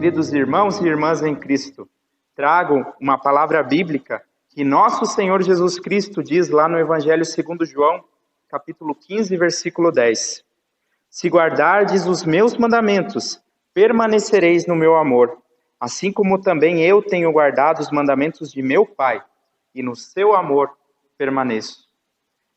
Queridos irmãos e irmãs em Cristo, trago uma palavra bíblica que nosso Senhor Jesus Cristo diz lá no Evangelho segundo João, capítulo 15, versículo 10. Se guardardes os meus mandamentos, permanecereis no meu amor, assim como também eu tenho guardado os mandamentos de meu Pai, e no seu amor permaneço.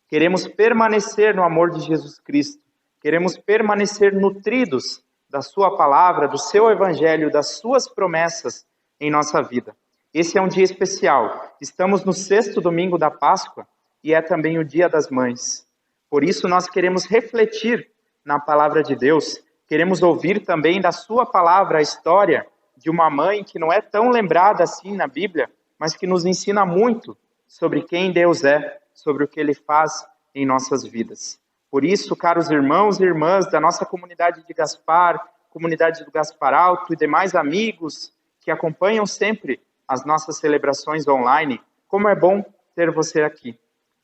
Queremos permanecer no amor de Jesus Cristo, queremos permanecer nutridos da sua palavra, do seu evangelho, das suas promessas em nossa vida. Esse é um dia especial. Estamos no 6º domingo da Páscoa e é também o Dia das Mães. Por isso nós queremos refletir na palavra de Deus, queremos ouvir também da sua palavra a história de uma mãe que não é tão lembrada assim na Bíblia, mas que nos ensina muito sobre quem Deus é, sobre o que Ele faz em nossas vidas. Por isso, caros irmãos e irmãs da nossa comunidade de Gaspar, comunidade do Gaspar Alto e demais amigos que acompanham sempre as nossas celebrações online, como é bom ter você aqui.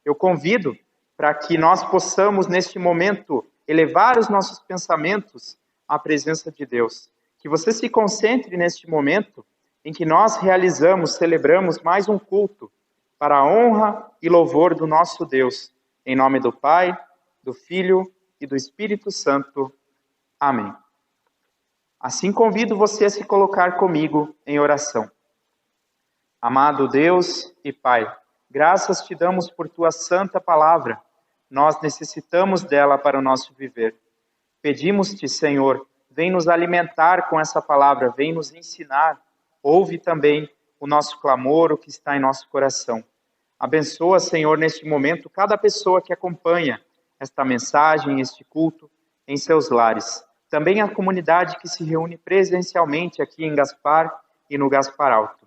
Eu convido para que nós possamos, neste momento, elevar os nossos pensamentos à presença de Deus. Que você se concentre neste momento em que nós celebramos mais um culto para a honra e louvor do nosso Deus. Em nome do Pai, do Filho e do Espírito Santo. Amém. Assim convido você a se colocar comigo em oração. Amado Deus e Pai, graças te damos por tua santa palavra. Nós necessitamos dela para o nosso viver. Pedimos-te, Senhor, vem nos alimentar com essa palavra, vem nos ensinar. Ouve também o nosso clamor, o que está em nosso coração. Abençoa, Senhor, neste momento, cada pessoa que acompanha esta mensagem, este culto, em seus lares. Também a comunidade que se reúne presencialmente aqui em Gaspar e no Gaspar Alto.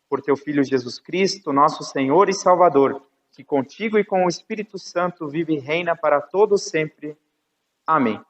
Por teu Filho Jesus Cristo, nosso Senhor e Salvador, que contigo e com o Espírito Santo vive e reina para todos sempre. Amém.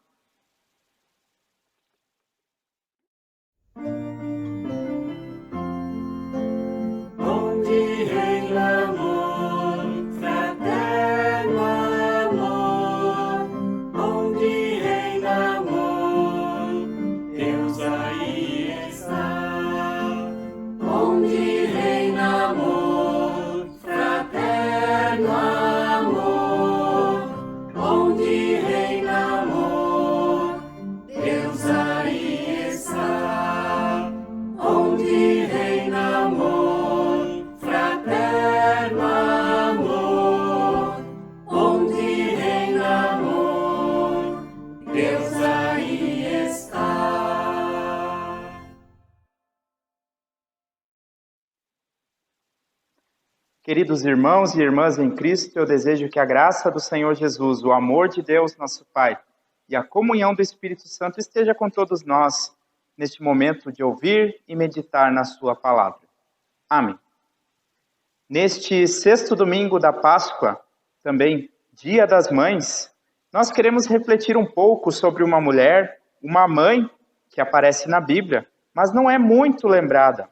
Queridos irmãos e irmãs em Cristo, eu desejo que a graça do Senhor Jesus, o amor de Deus, nosso Pai, e a comunhão do Espírito Santo esteja com todos nós neste momento de ouvir e meditar na sua palavra. Amém. Neste 6º domingo da Páscoa, também Dia das Mães, nós queremos refletir um pouco sobre uma mulher, uma mãe, que aparece na Bíblia, mas não é muito lembrada.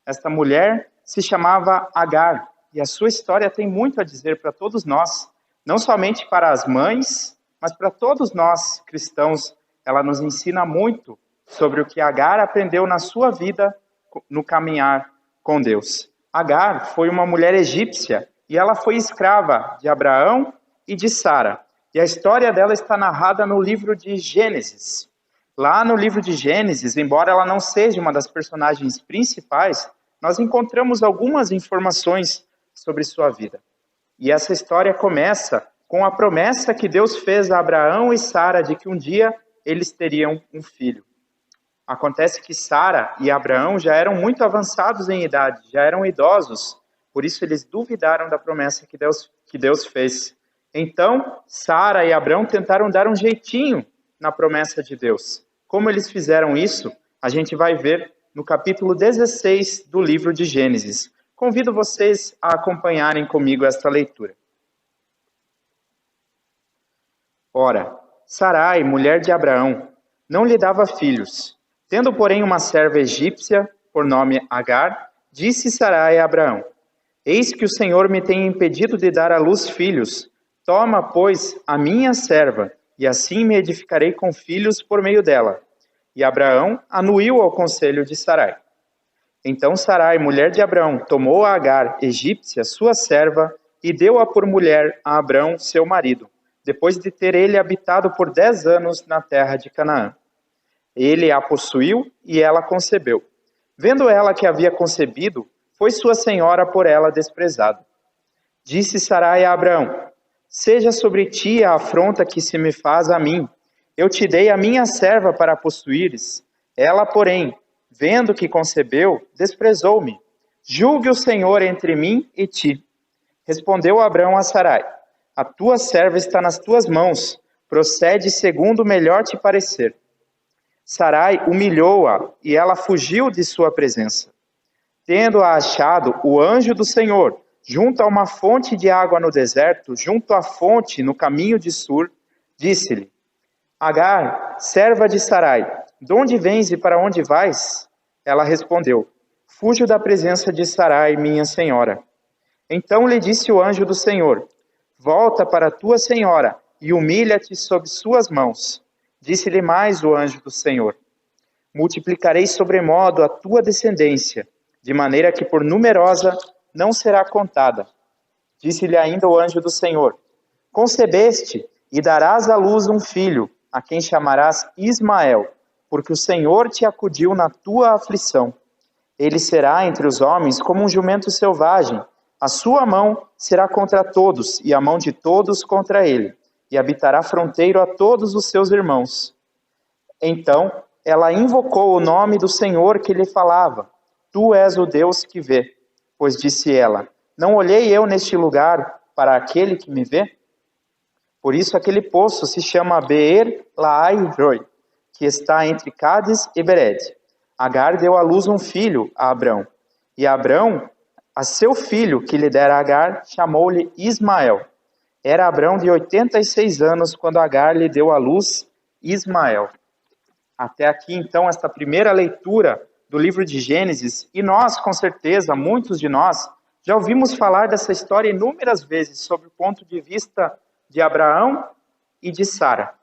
Esta mulher se chamava Agar. E a sua história tem muito a dizer para todos nós, não somente para as mães, mas para todos nós cristãos. Ela nos ensina muito sobre o que Agar aprendeu na sua vida no caminhar com Deus. Agar foi uma mulher egípcia e ela foi escrava de Abraão e de Sara. E a história dela está narrada no livro de Gênesis. Lá no livro de Gênesis, embora ela não seja uma das personagens principais, nós encontramos algumas informações sobre sua vida. E essa história começa com a promessa que Deus fez a Abraão e Sara de que um dia eles teriam um filho. Acontece que Sara e Abraão já eram muito avançados em idade, já eram idosos, por isso eles duvidaram da promessa que Deus fez. Então, Sara e Abraão tentaram dar um jeitinho na promessa de Deus. Como eles fizeram isso, a gente vai ver no capítulo 16 do livro de Gênesis. Convido vocês a acompanharem comigo esta leitura. Ora, Sarai, mulher de Abraão, não lhe dava filhos. Tendo, porém, uma serva egípcia, por nome Agar, disse Sarai a Abraão: Eis que o Senhor me tem impedido de dar à luz filhos. Toma, pois, a minha serva, e assim me edificarei com filhos por meio dela. E Abraão anuiu ao conselho de Sarai. Então Sarai, mulher de Abraão, tomou a Agar, egípcia, sua serva, e deu-a por mulher a Abraão, seu marido, depois de ter ele habitado por 10 anos na terra de Canaã. Ele a possuiu e ela concebeu. Vendo ela que havia concebido, foi sua senhora por ela desprezada. Disse Sarai a Abraão: seja sobre ti a afronta que se me faz a mim. Eu te dei a minha serva para a possuíres. Ela, porém, vendo que concebeu, desprezou-me. Julgue o Senhor entre mim e ti. Respondeu Abraão a Sarai: a tua serva está nas tuas mãos. Procede segundo melhor te parecer. Sarai humilhou-a e ela fugiu de sua presença. Tendo-a achado, o anjo do Senhor, junto a uma fonte de água no deserto, junto à fonte no caminho de Sur, disse-lhe: Agar, serva de Sarai, de onde vens e para onde vais? Ela respondeu: fujo da presença de Sarai, minha senhora. Então lhe disse o anjo do Senhor: volta para tua senhora e humilha-te sob suas mãos. Disse-lhe mais o anjo do Senhor: multiplicarei sobremodo a tua descendência, de maneira que por numerosa não será contada. Disse-lhe ainda o anjo do Senhor: concebeste e darás à luz um filho, a quem chamarás Ismael, porque o Senhor te acudiu na tua aflição. Ele será entre os homens como um jumento selvagem. A sua mão será contra todos, e a mão de todos contra ele, e habitará fronteiro a todos os seus irmãos. Então ela invocou o nome do Senhor que lhe falava: tu és o Deus que vê. Pois disse ela: não olhei eu neste lugar para aquele que me vê? Por isso aquele poço se chama Beer-Lahai-Roi, que está entre Cádiz e Bered. Agar deu à luz um filho a Abrão, e Abrão, a seu filho que lhe dera Agar, chamou-lhe Ismael. Era Abrão de 86 anos quando Agar lhe deu à luz Ismael. Até aqui, então, esta primeira leitura do livro de Gênesis, e nós, com certeza, muitos de nós, já ouvimos falar dessa história inúmeras vezes, sob o ponto de vista de Abraão e de Sara.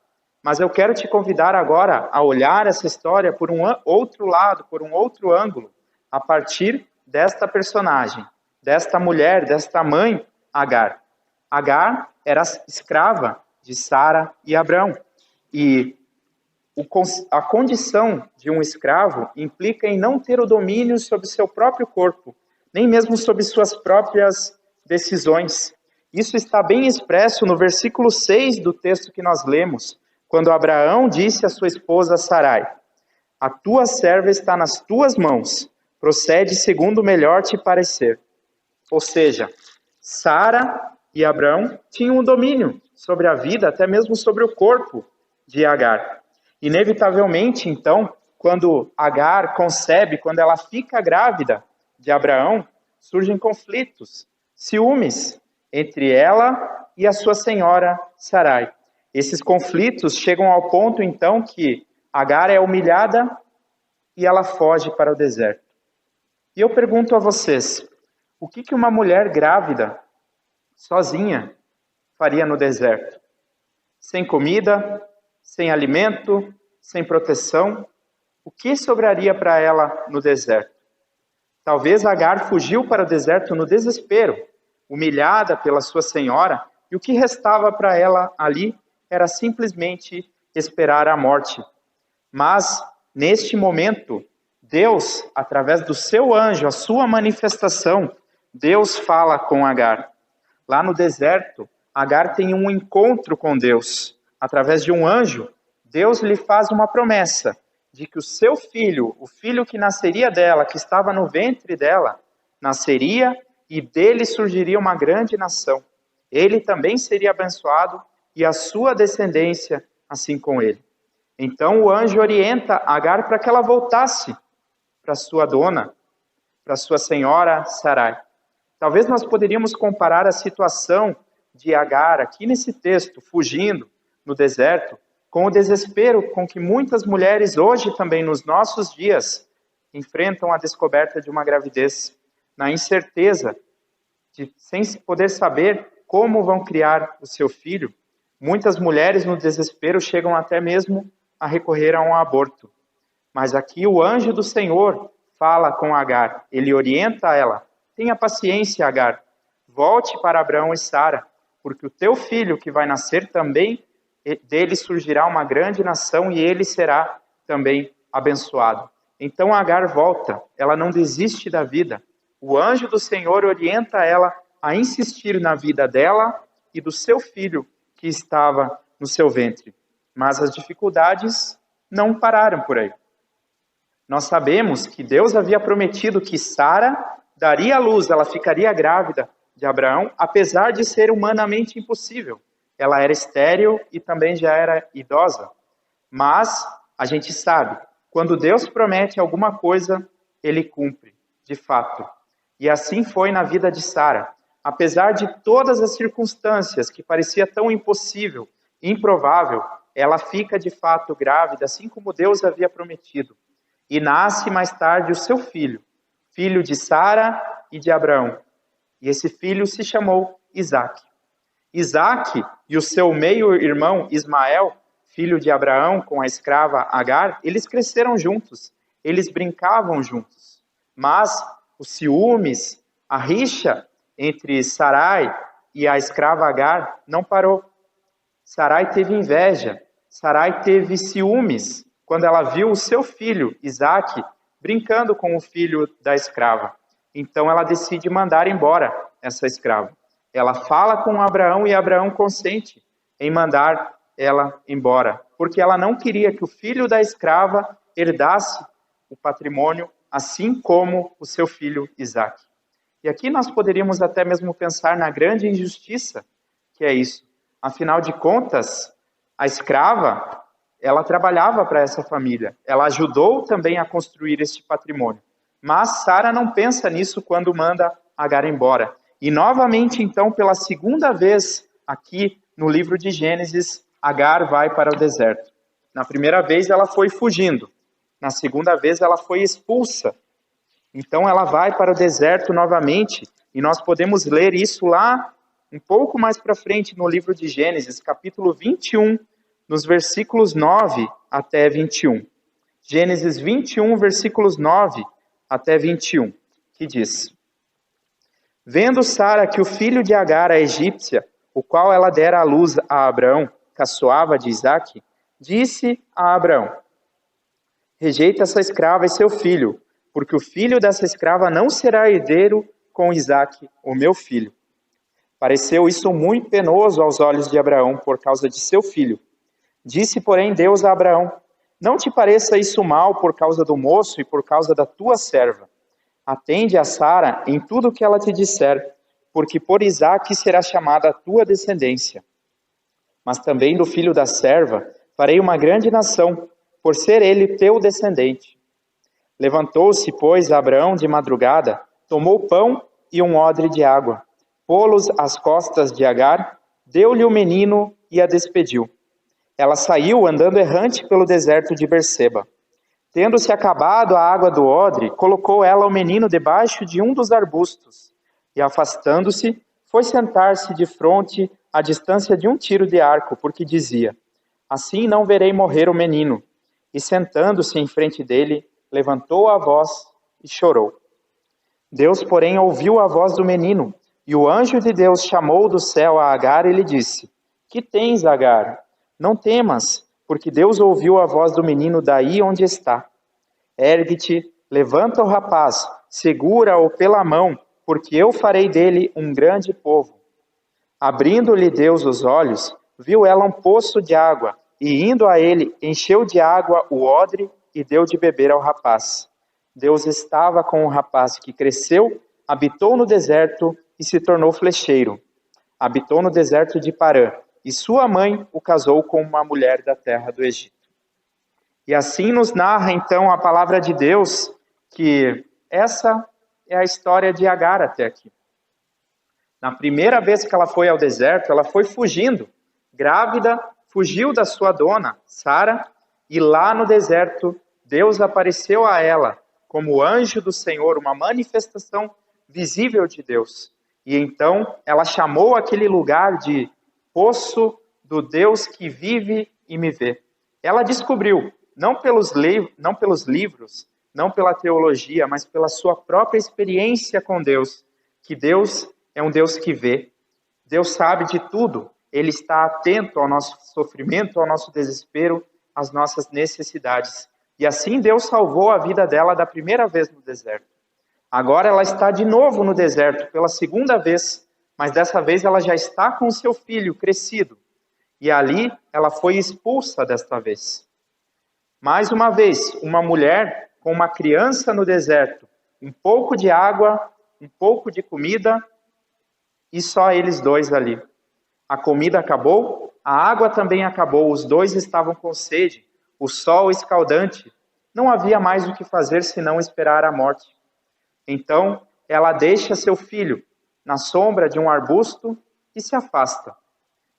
Mas eu quero te convidar agora a olhar essa história por um outro lado, por um outro ângulo, a partir desta personagem, desta mulher, desta mãe, Agar. Agar era escrava de Sara e Abrão. E a condição de um escravo implica em não ter o domínio sobre seu próprio corpo, nem mesmo sobre suas próprias decisões. Isso está bem expresso no versículo 6 do texto que nós lemos, quando Abraão disse à sua esposa Sarai: a tua serva está nas tuas mãos, procede segundo melhor te parecer. Ou seja, Sara e Abrão tinham um domínio sobre a vida, até mesmo sobre o corpo de Agar. Inevitavelmente, então, quando Agar concebe, quando ela fica grávida de Abraão, surgem conflitos, ciúmes entre ela e a sua senhora Sarai. Esses conflitos chegam ao ponto, então, que Agar é humilhada e ela foge para o deserto. E eu pergunto a vocês, o que uma mulher grávida, sozinha, faria no deserto? Sem comida, sem alimento, sem proteção? O que sobraria para ela no deserto? Talvez Agar fugiu para o deserto no desespero, humilhada pela sua senhora, e o que restava para ela ali era simplesmente esperar a morte. Mas, neste momento, Deus, através do seu anjo, a sua manifestação, Deus fala com Agar. Lá no deserto, Agar tem um encontro com Deus. Através de um anjo, Deus lhe faz uma promessa de que o seu filho, o filho que nasceria dela, que estava no ventre dela, nasceria e dele surgiria uma grande nação. Ele também seria abençoado e a sua descendência assim com ele. Então o anjo orienta Agar para que ela voltasse para sua dona, para sua senhora Sarai. Talvez nós poderíamos comparar a situação de Agar aqui nesse texto, fugindo no deserto, com o desespero com que muitas mulheres hoje também nos nossos dias enfrentam a descoberta de uma gravidez, na incerteza de sem poder saber como vão criar o seu filho. Muitas mulheres no desespero chegam até mesmo a recorrer a um aborto. Mas aqui o anjo do Senhor fala com Agar, ele orienta ela: tenha paciência, Agar, volte para Abraão e Sara, porque o teu filho que vai nascer também, dele surgirá uma grande nação e ele será também abençoado. Então Agar volta, ela não desiste da vida. O anjo do Senhor orienta ela a insistir na vida dela e do seu filho que estava no seu ventre. Mas as dificuldades não pararam por aí. Nós sabemos que Deus havia prometido que Sara daria à luz, ela ficaria grávida de Abraão, apesar de ser humanamente impossível. Ela era estéril e também já era idosa. Mas a gente sabe, quando Deus promete alguma coisa, ele cumpre, de fato. E assim foi na vida de Sara. Apesar de todas as circunstâncias que parecia tão impossível, improvável, ela fica de fato grávida, assim como Deus havia prometido. E nasce mais tarde o seu filho, filho de Sara e de Abraão. E esse filho se chamou Isaque. Isaque e o seu meio-irmão Ismael, filho de Abraão com a escrava Agar, eles cresceram juntos, eles brincavam juntos. Mas os ciúmes, a rixa entre Sarai e a escrava Agar não parou. Sarai teve inveja, Sarai teve ciúmes quando ela viu o seu filho, Isaque, brincando com o filho da escrava. Então ela decide mandar embora essa escrava. Ela fala com Abraão e Abraão consente em mandar ela embora, porque ela não queria que o filho da escrava herdasse o patrimônio, assim como o seu filho Isaque. E aqui nós poderíamos até mesmo pensar na grande injustiça que é isso. Afinal de contas, a escrava, ela trabalhava para essa família, ela ajudou também a construir este patrimônio. Mas Sara não pensa nisso quando manda Agar embora. E novamente, então, pela segunda vez aqui no livro de Gênesis, Agar vai para o deserto. Na primeira vez ela foi fugindo, na segunda vez ela foi expulsa. Então ela vai para o deserto novamente, e nós podemos ler isso lá um pouco mais para frente no livro de Gênesis, capítulo 21, nos versículos 9 até 21. Gênesis 21, versículos 9 até 21, que diz: Vendo Sara que o filho de Agar, a egípcia, o qual ela dera à luz a Abraão, caçoava de Isaque, disse a Abraão: Rejeita essa escrava e seu filho, porque o filho dessa escrava não será herdeiro com Isaque, o meu filho. Pareceu isso muito penoso aos olhos de Abraão por causa de seu filho. Disse, porém, Deus a Abraão: Não te pareça isso mal por causa do moço e por causa da tua serva. Atende a Sara em tudo o que ela te disser, porque por Isaque será chamada a tua descendência. Mas também do filho da serva farei uma grande nação, por ser ele teu descendente. Levantou-se, pois, Abraão de madrugada, tomou pão e um odre de água, pô-los às costas de Agar, deu-lhe o menino e a despediu. Ela saiu andando errante pelo deserto de Berseba. Tendo-se acabado a água do odre, colocou ela o menino debaixo de um dos arbustos, e afastando-se, foi sentar-se de fronte à distância de um tiro de arco, porque dizia: Assim não verei morrer o menino. E sentando-se em frente dele, levantou a voz e chorou. Deus, porém, ouviu a voz do menino, e o anjo de Deus chamou do céu a Agar e lhe disse: Que tens, Agar? Não temas, porque Deus ouviu a voz do menino daí onde está. Ergue-te, levanta o rapaz, segura-o pela mão, porque eu farei dele um grande povo. Abrindo-lhe Deus os olhos, viu ela um poço de água, e indo a ele, encheu de água o odre e deu de beber ao rapaz. Deus estava com o rapaz que cresceu, habitou no deserto e se tornou flecheiro. Habitou no deserto de Parã, e sua mãe o casou com uma mulher da terra do Egito. E assim nos narra então a palavra de Deus, que essa é a história de Agar até aqui. Na primeira vez que ela foi ao deserto, ela foi fugindo, grávida, fugiu da sua dona, Sara, e lá no deserto, Deus apareceu a ela como anjo do Senhor, uma manifestação visível de Deus. E então ela chamou aquele lugar de Poço do Deus que vive e me vê. Ela descobriu não pelos livros, não pela teologia, mas pela sua própria experiência com Deus, que Deus é um Deus que vê. Deus sabe de tudo. Ele está atento ao nosso sofrimento, ao nosso desespero, às nossas necessidades. E assim Deus salvou a vida dela da primeira vez no deserto. Agora ela está de novo no deserto, pela segunda vez, mas dessa vez ela já está com seu filho crescido. E ali ela foi expulsa desta vez. Mais uma vez, uma mulher com uma criança no deserto, um pouco de água, um pouco de comida e só eles dois ali. A comida acabou, a água também acabou, os dois estavam com sede, o sol escaldante. Não havia mais o que fazer senão esperar a morte. Então, ela deixa seu filho na sombra de um arbusto e se afasta.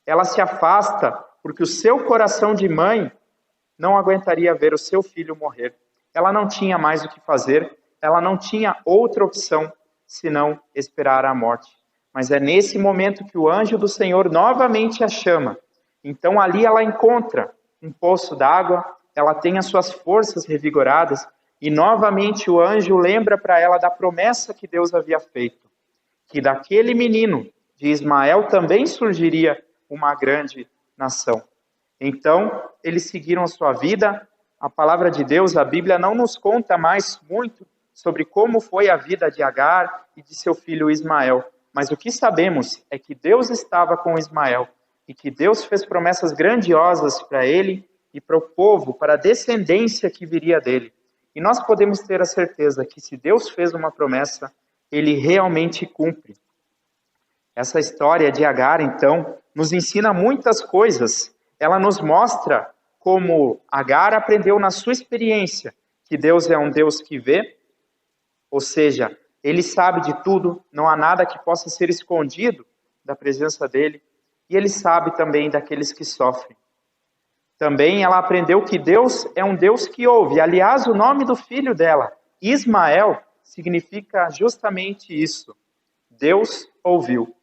Ela se afasta porque o seu coração de mãe não aguentaria ver o seu filho morrer. Ela não tinha mais o que fazer, ela não tinha outra opção senão esperar a morte. Mas é nesse momento que o anjo do Senhor novamente a chama. Então ali ela encontra um poço d'água, ela tem as suas forças revigoradas e novamente o anjo lembra para ela da promessa que Deus havia feito, que daquele menino de Ismael também surgiria uma grande nação. Então, eles seguiram a sua vida. A palavra de Deus, a Bíblia, não nos conta mais muito sobre como foi a vida de Agar e de seu filho Ismael. Mas o que sabemos é que Deus estava com Ismael e que Deus fez promessas grandiosas para ele e para o povo, para a descendência que viria dele. E nós podemos ter a certeza que se Deus fez uma promessa, ele realmente cumpre. Essa história de Agar, então, nos ensina muitas coisas. Ela nos mostra como Agar aprendeu na sua experiência que Deus é um Deus que vê, ou seja, ele sabe de tudo, não há nada que possa ser escondido da presença dele, e ele sabe também daqueles que sofrem. Também ela aprendeu que Deus é um Deus que ouve. Aliás, o nome do filho dela, Ismael, significa justamente isso. Deus ouviu.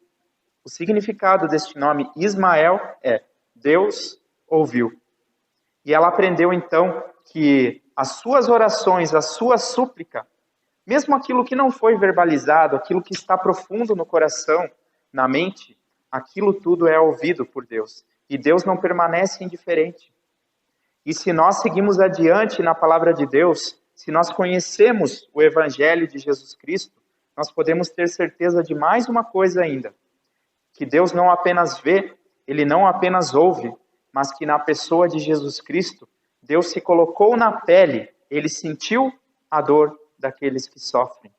O significado deste nome Ismael é Deus ouviu. E ela aprendeu então que as suas orações, a sua súplica, mesmo aquilo que não foi verbalizado, aquilo que está profundo no coração, na mente, aquilo tudo é ouvido por Deus. E Deus não permanece indiferente. E se nós seguimos adiante na palavra de Deus, se nós conhecemos o Evangelho de Jesus Cristo, nós podemos ter certeza de mais uma coisa ainda. Que Deus não apenas vê, Ele não apenas ouve, mas que na pessoa de Jesus Cristo, Deus se colocou na pele, Ele sentiu a dor daqueles que sofrem.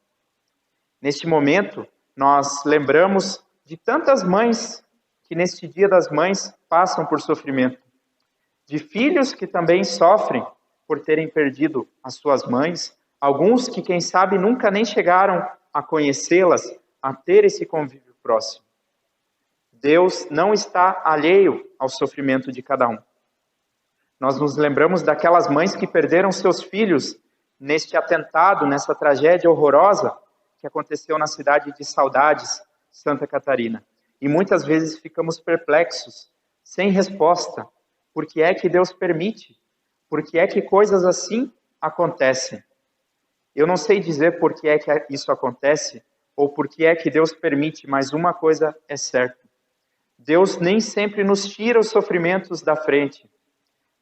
Neste momento, nós lembramos de tantas mães que neste Dia das Mães passam por sofrimento. De filhos que também sofrem por terem perdido as suas mães, alguns que, quem sabe, nunca nem chegaram a conhecê-las, a ter esse convívio próximo. Deus não está alheio ao sofrimento de cada um. Nós nos lembramos daquelas mães que perderam seus filhos neste atentado, nessa tragédia horrorosa que aconteceu na cidade de Saudades, Santa Catarina. E muitas vezes ficamos perplexos, sem resposta. Por que é que Deus permite? Por que é que coisas assim acontecem? Eu não sei dizer por que é que isso acontece, ou por que é que Deus permite, mas uma coisa é certa. Deus nem sempre nos tira os sofrimentos da frente,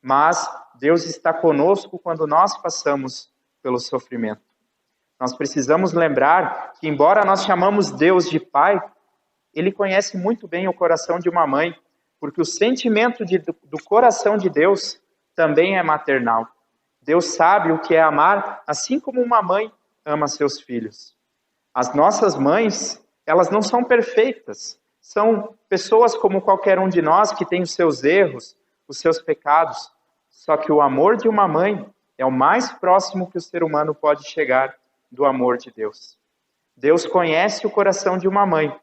mas Deus está conosco quando nós passamos pelo sofrimento. Nós precisamos lembrar que, embora nós chamamos Deus de Pai, Ele conhece muito bem o coração de uma mãe, porque o sentimento do coração de Deus também é maternal. Deus sabe o que é amar, assim como uma mãe ama seus filhos. As nossas mães, elas não são perfeitas. São pessoas como qualquer um de nós que tem os seus erros, os seus pecados. Só que o amor de uma mãe é o mais próximo que o ser humano pode chegar do amor de Deus. Deus conhece o coração de uma mãe.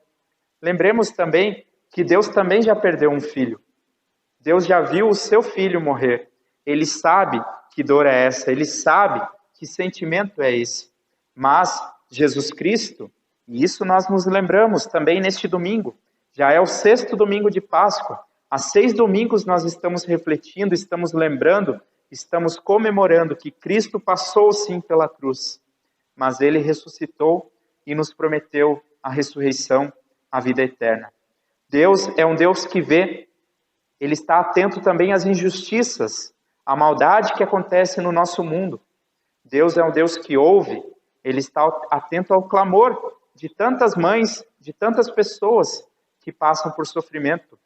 Lembremos também que Deus também já perdeu um filho. Deus já viu o seu filho morrer. Ele sabe que dor é essa, Ele sabe que sentimento é esse. Mas Jesus Cristo, e isso nós nos lembramos também neste domingo, já é o 6º domingo de Páscoa. Há 6 domingos nós estamos refletindo, estamos lembrando estamos comemorando que Cristo passou sim pela cruz, mas ele ressuscitou e nos prometeu a ressurreição, a vida eterna. Deus é um Deus que vê, ele está atento também às injustiças, à maldade que acontece no nosso mundo. Deus é um Deus que ouve, ele está atento ao clamor de tantas mães, de tantas pessoas que passam por sofrimento,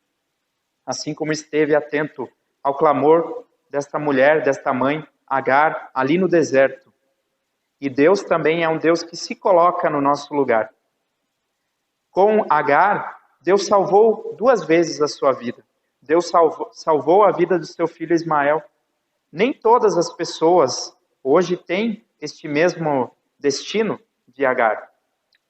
assim como esteve atento ao clamor desta mulher, desta mãe, Agar, ali no deserto. E Deus também é um Deus que se coloca no nosso lugar. Com Agar, Deus salvou 2 vezes a sua vida. Deus salvou a vida do seu filho Ismael. Nem todas as pessoas hoje têm este mesmo destino de Agar.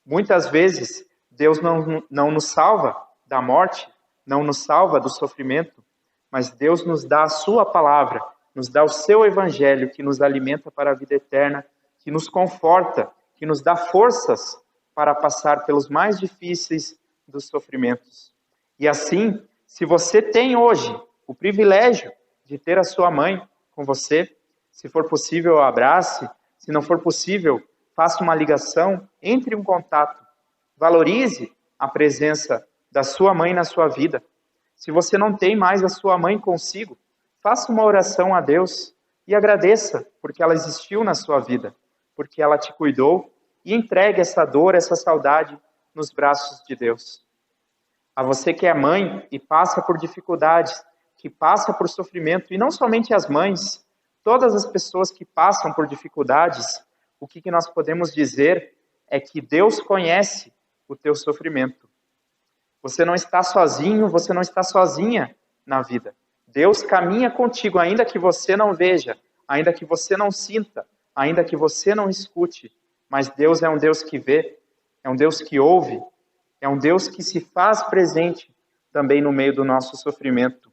Muitas vezes, Deus não nos salva da morte, não nos salva do sofrimento, mas Deus nos dá a sua palavra, nos dá o seu evangelho que nos alimenta para a vida eterna, que nos conforta, que nos dá forças para passar pelos mais difíceis dos sofrimentos. E assim, se você tem hoje o privilégio de ter a sua mãe com você, se for possível, abrace, se não for possível, faça uma ligação, entre em contato, valorize a presença da sua mãe na sua vida. Se você não tem mais a sua mãe consigo, faça uma oração a Deus e agradeça porque ela existiu na sua vida, porque ela te cuidou, e entregue essa dor, essa saudade nos braços de Deus. A você que é mãe e passa por dificuldades, que passa por sofrimento, e não somente as mães, todas as pessoas que passam por dificuldades, o que nós podemos dizer é que Deus conhece o teu sofrimento. Você não está sozinho, você não está sozinha na vida. Deus caminha contigo, ainda que você não veja, ainda que você não sinta, ainda que você não escute. Mas Deus é um Deus que vê, é um Deus que ouve, é um Deus que se faz presente também no meio do nosso sofrimento.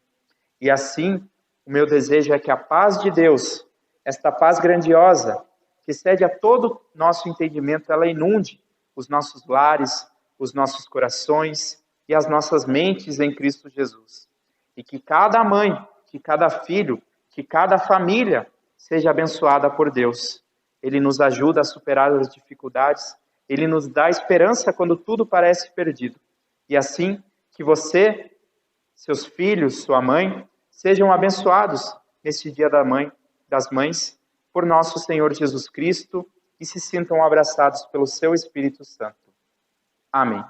E assim, o meu desejo é que a paz de Deus, esta paz grandiosa, que excede a todo nosso entendimento, ela inunde os nossos lares, os nossos corações e as nossas mentes em Cristo Jesus. E que cada mãe, que cada filho, que cada família seja abençoada por Deus. Ele nos ajuda a superar as dificuldades, ele nos dá esperança quando tudo parece perdido. E assim, que você, seus filhos, sua mãe, sejam abençoados neste dia das mães, por nosso Senhor Jesus Cristo, e se sintam abraçados pelo seu Espírito Santo. Amém.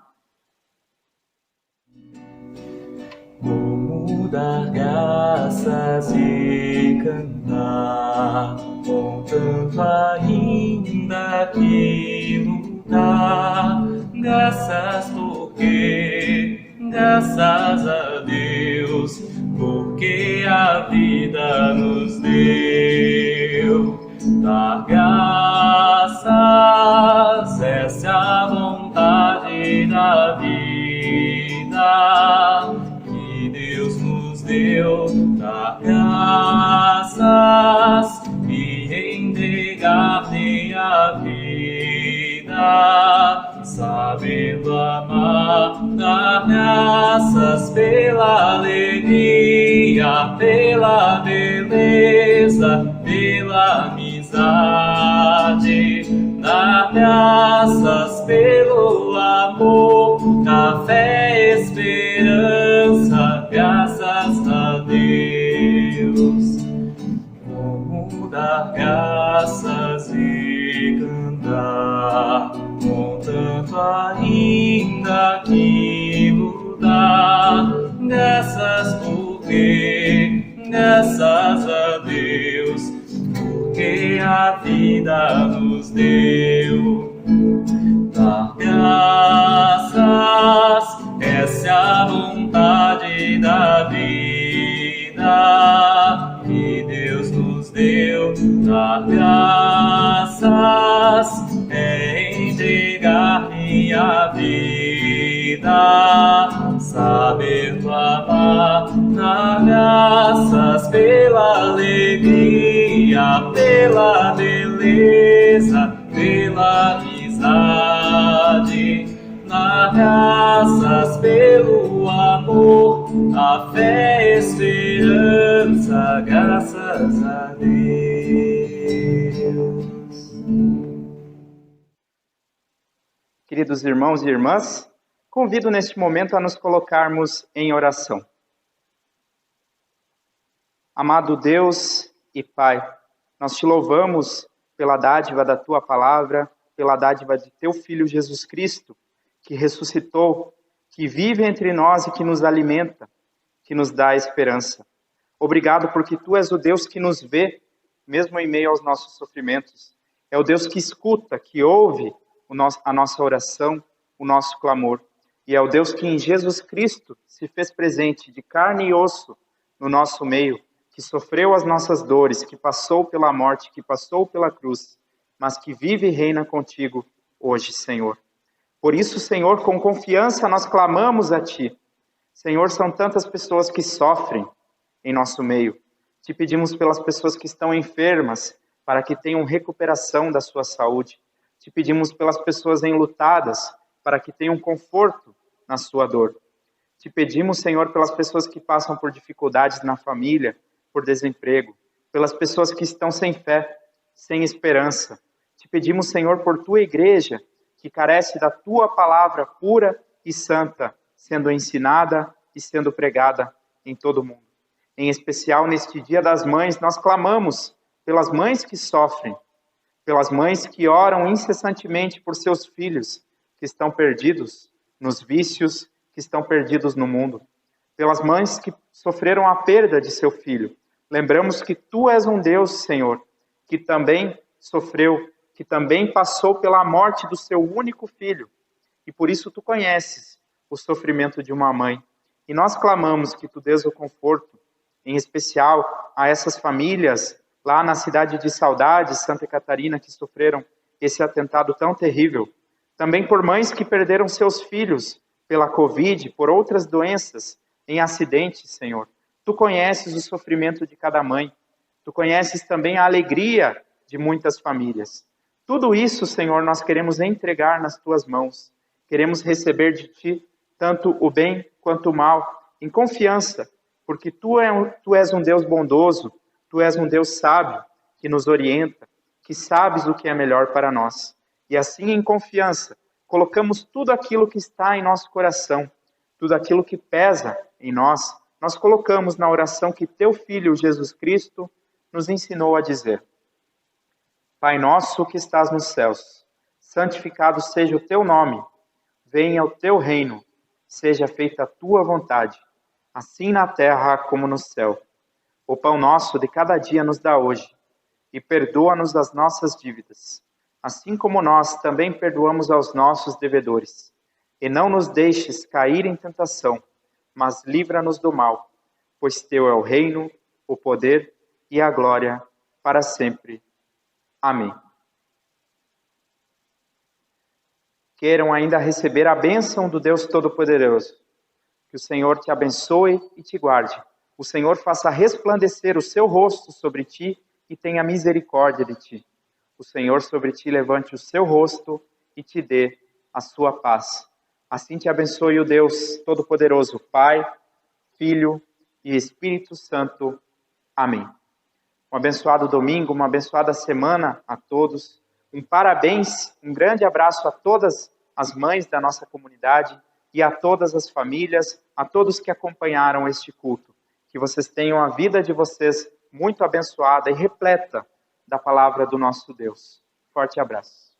Como dar graças e cantar, contanto ainda que lutar, graças a Deus, porque a vida nos deu. Dar graças, essa é a vontade da vida que Deus nos deu. Dar graças e entregar-lhe a vida, sabendo amar. Dar graças pela alegria, pela beleza, pela amizade. Dar graças pelo amor, a fé e esperança, graças a Deus. Como dar graças e cantar, contanto ainda que lutar, graças a Deus, porque a vida nos deu. Dar graças, essa é a vontade da vida que Deus nos deu. Dar graças é entregar-lhe a vida, sabendo amar. Dar graças pela alegria, pela beleza, pela amizade. Dar graças pelo amor, a fé, esperança, graças a Deus. Queridos irmãos e irmãs, convido neste momento a nos colocarmos em oração. Amado Deus e Pai, nós te louvamos pela dádiva da Tua palavra, pela dádiva de Teu Filho Jesus Cristo, que ressuscitou, que vive entre nós e que nos alimenta, que nos dá esperança. Obrigado porque Tu és o Deus que nos vê, mesmo em meio aos nossos sofrimentos. É o Deus que escuta, que ouve a nossa oração, o nosso clamor. E é o Deus que em Jesus Cristo se fez presente de carne e osso no nosso meio, que sofreu as nossas dores, que passou pela morte, que passou pela cruz, mas que vive e reina contigo hoje, Senhor. Por isso, Senhor, com confiança nós clamamos a Ti. Senhor, são tantas pessoas que sofrem em nosso meio. Te pedimos pelas pessoas que estão enfermas, para que tenham recuperação da sua saúde. Te pedimos pelas pessoas enlutadas, para que tenham conforto na sua dor. Te pedimos, Senhor, pelas pessoas que passam por dificuldades na família, por desemprego, pelas pessoas que estão sem fé, sem esperança. Te pedimos, Senhor, por Tua igreja, que carece da Tua palavra pura e santa, sendo ensinada e sendo pregada em todo o mundo. Em especial, neste Dia das Mães, nós clamamos pelas mães que sofrem, pelas mães que oram incessantemente por seus filhos, que estão perdidos nos vícios, que estão perdidos no mundo. Pelas mães que sofreram a perda de seu filho. Lembramos que Tu és um Deus, Senhor, que também sofreu, que também passou pela morte do seu único filho. E por isso Tu conheces o sofrimento de uma mãe. E nós clamamos que Tu dês o conforto, em especial a essas famílias lá na cidade de Saudade, Santa Catarina, que sofreram esse atentado tão terrível. Também por mães que perderam seus filhos pela Covid, por outras doenças, em acidentes, Senhor. Tu conheces o sofrimento de cada mãe. Tu conheces também a alegria de muitas famílias. Tudo isso, Senhor, nós queremos entregar nas Tuas mãos. Queremos receber de Ti tanto o bem quanto o mal, em confiança, porque Tu és um Deus bondoso, Tu és um Deus sábio, que nos orienta, que sabes o que é melhor para nós. E assim, em confiança, colocamos tudo aquilo que está em nosso coração, tudo aquilo que pesa em nós, nós colocamos na oração que Teu Filho, Jesus Cristo, nos ensinou a dizer. Pai nosso que estás nos céus, santificado seja o Teu nome, venha o Teu reino, seja feita a Tua vontade, assim na terra como no céu. O pão nosso de cada dia nos dá hoje, e perdoa-nos as nossas dívidas, assim como nós também perdoamos aos nossos devedores. E não nos deixes cair em tentação, mas livra-nos do mal, pois Teu é o reino, o poder e a glória para sempre. Amém. Queiram ainda receber a bênção do Deus Todo-Poderoso. Que o Senhor te abençoe e te guarde. O Senhor faça resplandecer o seu rosto sobre ti e tenha misericórdia de ti. O Senhor sobre ti levante o seu rosto e te dê a sua paz. Assim te abençoe o Deus Todo-Poderoso, Pai, Filho e Espírito Santo. Amém. Um abençoado domingo, uma abençoada semana a todos. Um parabéns, um grande abraço a todas as mães da nossa comunidade e a todas as famílias, a todos que acompanharam este culto. Que vocês tenham a vida de vocês muito abençoada e repleta da palavra do nosso Deus. Forte abraço.